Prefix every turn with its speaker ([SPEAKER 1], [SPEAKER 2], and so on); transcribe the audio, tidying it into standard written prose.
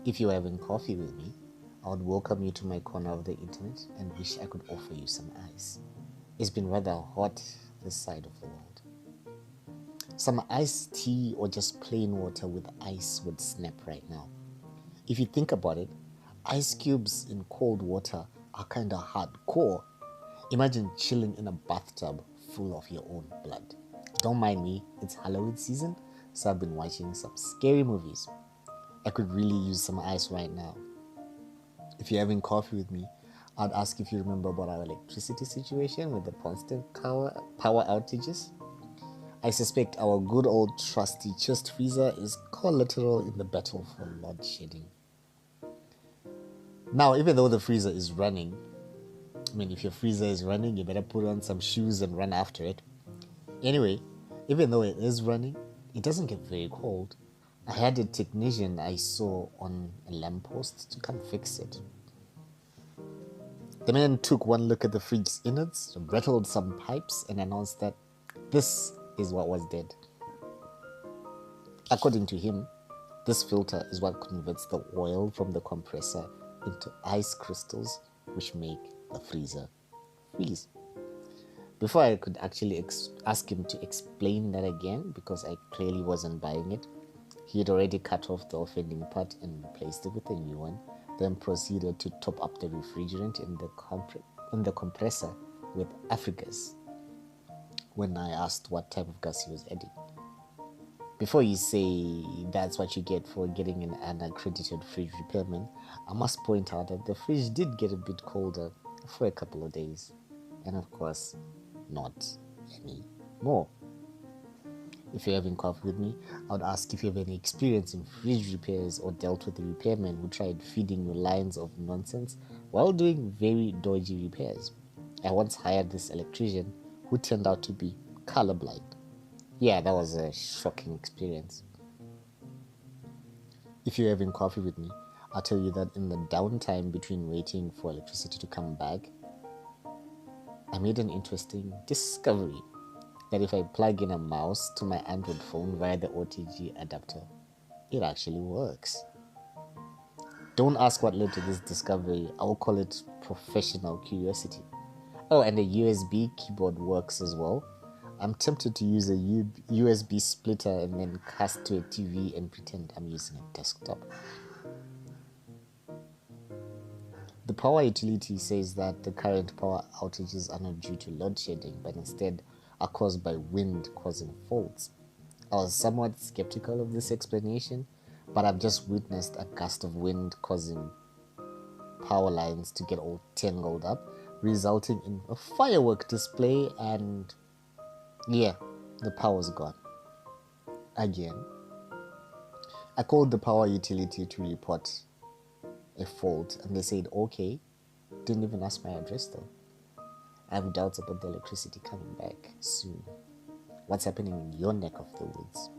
[SPEAKER 1] If you're having coffee with me, I would welcome you to my corner of the internet and wish I could offer you some ice. It's been rather hot this side of the world. Some iced tea or just plain water with ice would snap right now. If you think about it, ice cubes in cold water are kinda hardcore. Imagine chilling in a bathtub full of your own blood. Don't mind me, it's Halloween season, so I've been watching some scary movies. I could really use some ice right now. If you're having coffee with me, I'd ask if you remember about our electricity situation with the constant power outages. I suspect our good old trusty chest freezer is collateral in the battle for load shedding. Now, even though the freezer is running, if your freezer is running, you better put on some shoes and run after it. Anyway, even though it is running, it doesn't get very cold. I had a technician I saw on a lamppost to come fix it. The man took one look at the fridge's innards, rattled some pipes, and announced that this is what was dead. According to him, this filter is what converts the oil from the compressor into ice crystals, which make the freezer freeze. Before I could actually ask him to explain that again, because I clearly wasn't buying it, he had already cut off the offending part and replaced it with a new one, then proceeded to top up the refrigerant in the compressor with Africa's when I asked what type of gas he was adding. Before you say that's what you get for getting an unaccredited fridge repairman, I must point out that the fridge did get a bit colder for a couple of days, and of course, not any more. If you're having coffee with me, I would ask if you have any experience in fridge repairs or dealt with a repairman who tried feeding you lines of nonsense while doing very dodgy repairs. I once hired this electrician who turned out to be colorblind. Yeah, that was a shocking experience. If you're having coffee with me, I'll tell you that in the downtime between waiting for electricity to come back, I made an interesting discovery that if I plug in a mouse to my Android phone via the OTG adapter, it actually works. Don't ask what led to this discovery, I'll call it professional curiosity. Oh, and the USB keyboard works as well. I'm tempted to use a USB splitter and then cast to a TV and pretend I'm using a desktop. The power utility says that the current power outages are not due to load shedding, but instead are caused by wind causing faults. I was somewhat skeptical of this explanation, but I've just witnessed a gust of wind causing power lines to get all tangled up, resulting in a firework display, and yeah, the power's gone. Again. I called the power utility to report a fault, and they said okay. Didn't even ask my address though. I have doubts about the electricity coming back soon. What's happening in your neck of the woods?